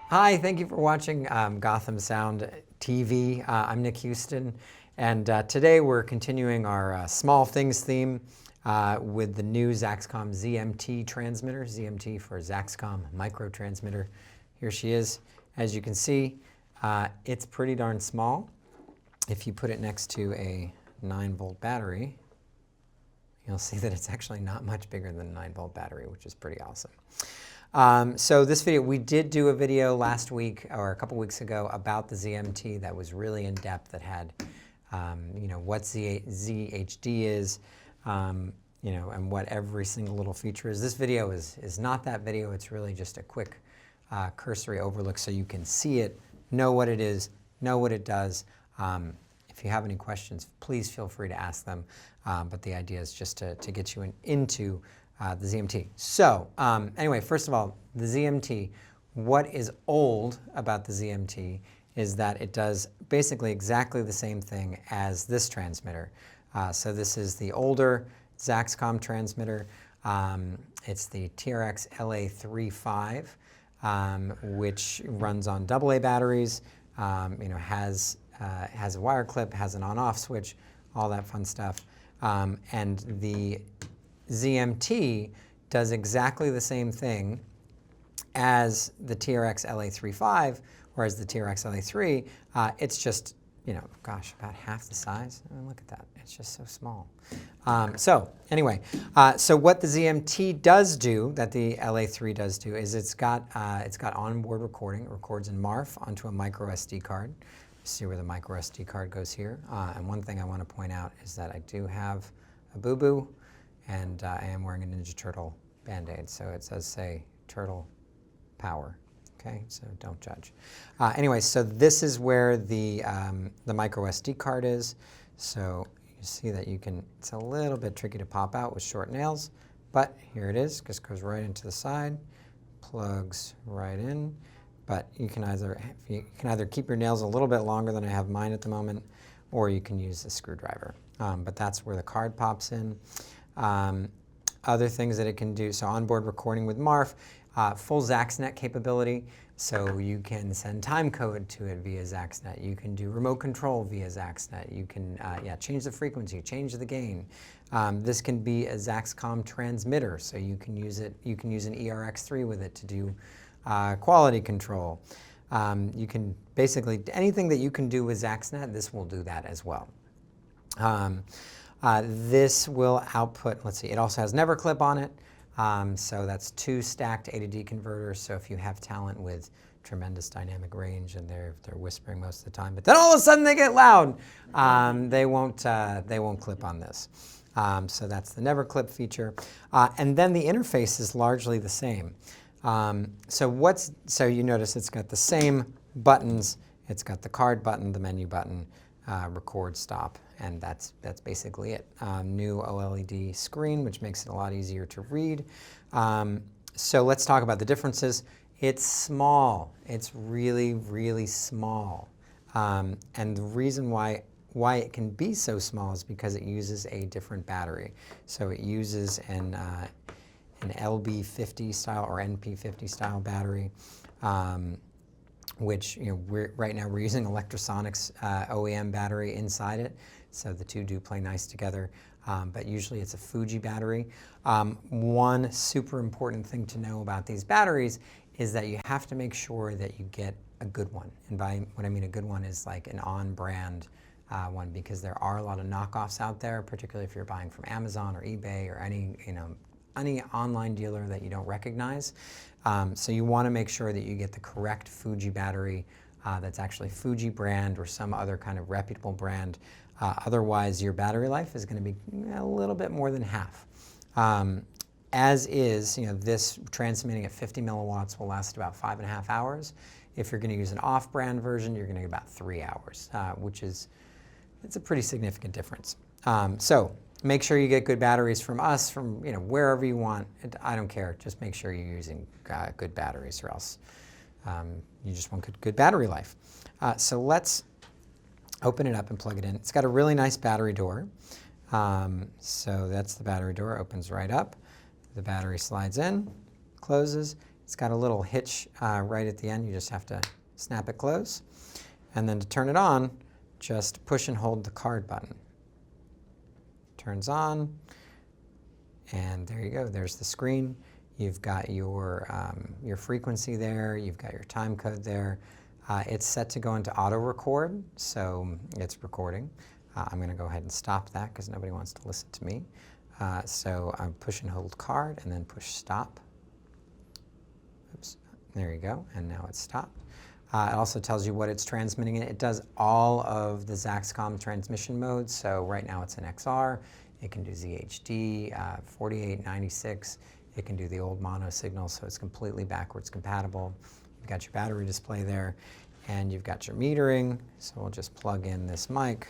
Hi, thank you for watching Gotham Sound TV. I'm Nick Huston, and today we're continuing our Small Things theme with the new Zaxcom ZMT transmitter, ZMT for Zaxcom Micro Transmitter. Here she is. As you can see, it's pretty darn small. If you put it next to a 9-volt battery, you'll see that it's actually not much bigger than a 9-volt battery, which is pretty awesome. So this video, we did do a video last week or a couple weeks ago about the ZMT that was really in depth, that had, what ZHD is, and what every single little feature is. This video is not that video. It's really just a quick cursory overlook so you can see it, know what it is, know what it does. If you have any questions, please feel free to ask them. But the idea is just to get you into the ZMT. So anyway, first of all, the ZMT, what is old about the ZMT is that it does basically exactly the same thing as this transmitter. So this is the older Zaxcom transmitter. It's the TRX LA35, which runs on AA batteries, has a wire clip, has an on-off switch, all that fun stuff. And the ZMT does exactly the same thing as the TRX LA35 or as the TRX LA3. It's just, about half the size. I mean, look at that. It's just so small. So anyway, so what the ZMT does do, that the LA3 does do, is it's got onboard recording. It records in MARF onto a micro SD card. See where the micro SD card goes here. And one thing I want to point out is that I do have a boo-boo, and I am wearing a Ninja Turtle Band-Aid, so it does say Turtle Power. Okay, so don't judge. Anyway, so this is where the micro SD card is. So you see that it's a little bit tricky to pop out with short nails, but here it is. Just goes right into the side, plugs right in. But you can either keep your nails a little bit longer than I have mine at the moment, or you can use a screwdriver. But that's where the card pops in. Other things that it can do, so onboard recording with MARF, full ZaxNet capability, so you can send time code to it via ZaxNet. You can do remote control via ZaxNet. You can change the frequency, change the gain. This can be a Zaxcom transmitter, so you can use it. You can use an ERX3 with it to do quality control. You can basically, anything that you can do with ZaxNet, this will do that as well. This will output, let's see, it also has Never Clip on it. So that's 2 stacked A to D converters. So if you have talent with tremendous dynamic range and they're whispering most of the time, but then all of a sudden they get loud, they won't clip on this. So that's the Never Clip feature. And then the interface is largely the same. So you notice it's got the same buttons. It's got the card button, the menu button, record, stop, and that's basically it. New OLED screen, which makes it a lot easier to read. So let's talk about the differences. It's small. It's really, really small. And the reason why it can be so small is because it uses a different battery. So it uses an LB50 style or NP50 style battery, which right now we're using Electrosonics OEM battery inside it, so the two do play nice together. But usually it's a Fuji battery. One super important thing to know about these batteries is that you have to make sure that you get a good one. And by what I mean a good one is like an on-brand one, because there are a lot of knockoffs out there, particularly if you're buying from Amazon or eBay or any online dealer that you don't recognize. So you want to make sure that you get the correct Fuji battery that's actually Fuji brand or some other kind of reputable brand. Otherwise, your battery life is going to be a little bit more than half. As is, this transmitting at 50 milliwatts will last about 5.5 hours. If you're going to use an off-brand version, you're going to get about 3 hours, it's a pretty significant difference. So make sure you get good batteries from us, from wherever you want. I don't care. Just make sure you're using good batteries, or else you just want good battery life. So let's open it up and plug it in. It's got a really nice battery door. So that's the battery door. Opens right up. The battery slides in, closes. It's got a little hitch right at the end. You just have to snap it close. And then to turn it on, just push and hold the card button. Turns on, and there you go. There's the screen. You've got your frequency there. You've got your time code there. It's set to go into auto record, so it's recording. I'm going to go ahead and stop that because nobody wants to listen to me. So I'm push and hold card and then push stop. Oops, there you go, and now it's stopped. It also tells you what it's transmitting in. It does all of the Zaxcom transmission modes, so right now it's in XR. It can do ZHD, 48, 96. It can do the old mono signal, so it's completely backwards compatible. You've got your battery display there, and you've got your metering. So we'll just plug in this mic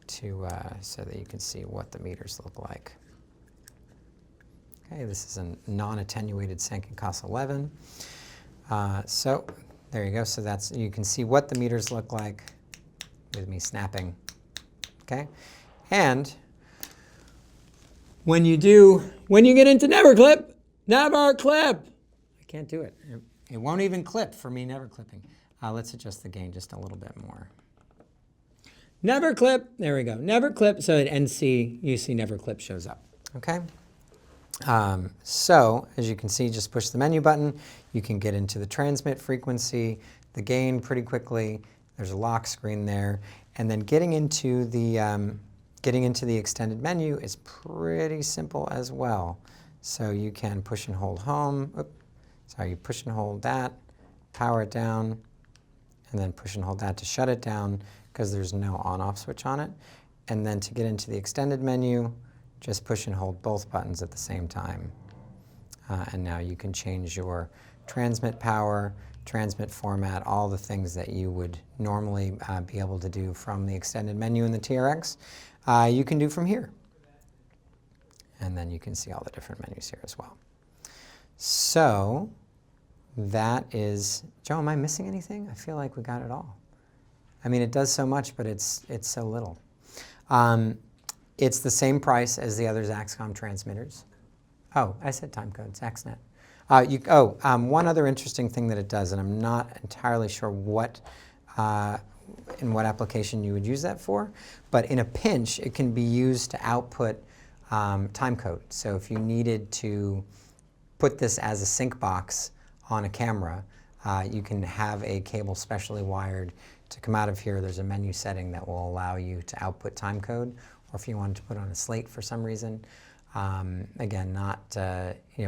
to so that you can see what the meters look like. Okay, this is a non-attenuated Senken COS 11. So there you go. So that's, you can see what the meters look like with me snapping. Okay, and when you get into never clip, I can't do it. It won't even clip for me never clipping. Let's adjust the gain just a little bit more. Never clip, there we go. Never clip, so at NC, you see never clip shows up, okay? So, as you can see, just push the menu button. You can get into the transmit frequency, the gain pretty quickly. There's a lock screen there. And then getting into the extended menu is pretty simple as well. So you can push and hold home. You push and hold that, power it down, and then push and hold that to shut it down because there's no on-off switch on it. And then to get into the extended menu, just push and hold both buttons at the same time. And now you can change your transmit power, transmit format, all the things that you would normally be able to do from the extended menu in the TRX, you can do from here. And then you can see all the different menus here as well. So that is, Joe, am I missing anything? I feel like we got it all. I mean, it does so much, but it's so little. It's the same price as the other Zaxcom transmitters. Oh, I said time code, Zaxnet. One other interesting thing that it does, and I'm not entirely sure in what application you would use that for, but in a pinch, it can be used to output time code. So if you needed to put this as a sync box on a camera, you can have a cable specially wired to come out of here. There's a menu setting that will allow you to output time code, or if you wanted to put on a slate for some reason. Again,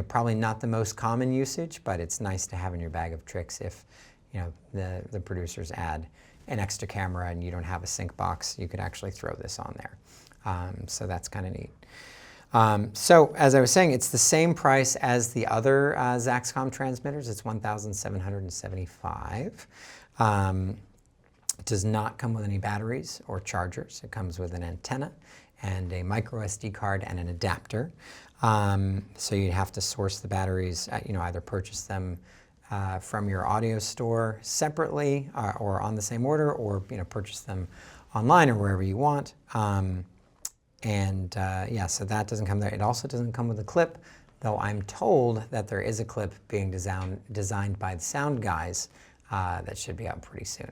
probably not the most common usage, but it's nice to have in your bag of tricks if the producers add an extra camera and you don't have a sync box. You could actually throw this on there. So that's kind of neat. So as I was saying, it's the same price as the other Zaxcom transmitters. It's $1,775. It does not come with any batteries or chargers. It comes with an antenna and a micro SD card and an adapter. So you'd have to source the batteries, either purchase them from your audio store separately or on the same order, or purchase them online or wherever you want. So that doesn't come there. It also doesn't come with a clip, though I'm told that there is a clip being designed by the sound guys that should be out pretty soon.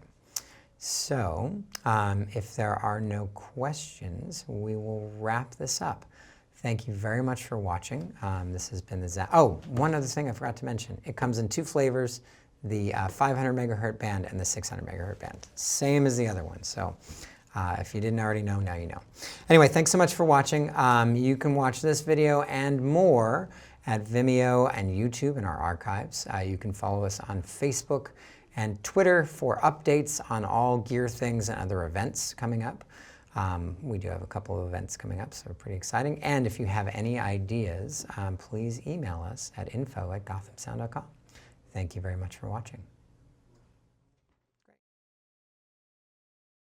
So if there are no questions, we will wrap this up. Thank you very much for watching. This has been the one other thing I forgot to mention. It comes in two flavors, the 500 megahertz band and the 600 megahertz band. Same as the other one. So if you didn't already know, now you know. Anyway, thanks so much for watching. You can watch this video and more at Vimeo and YouTube in our archives. You can follow us on Facebook and Twitter for updates on all gear things and other events coming up. We do have a couple of events coming up, so pretty exciting. And if you have any ideas, please email us at info@gothamsound.com. Thank you very much for watching.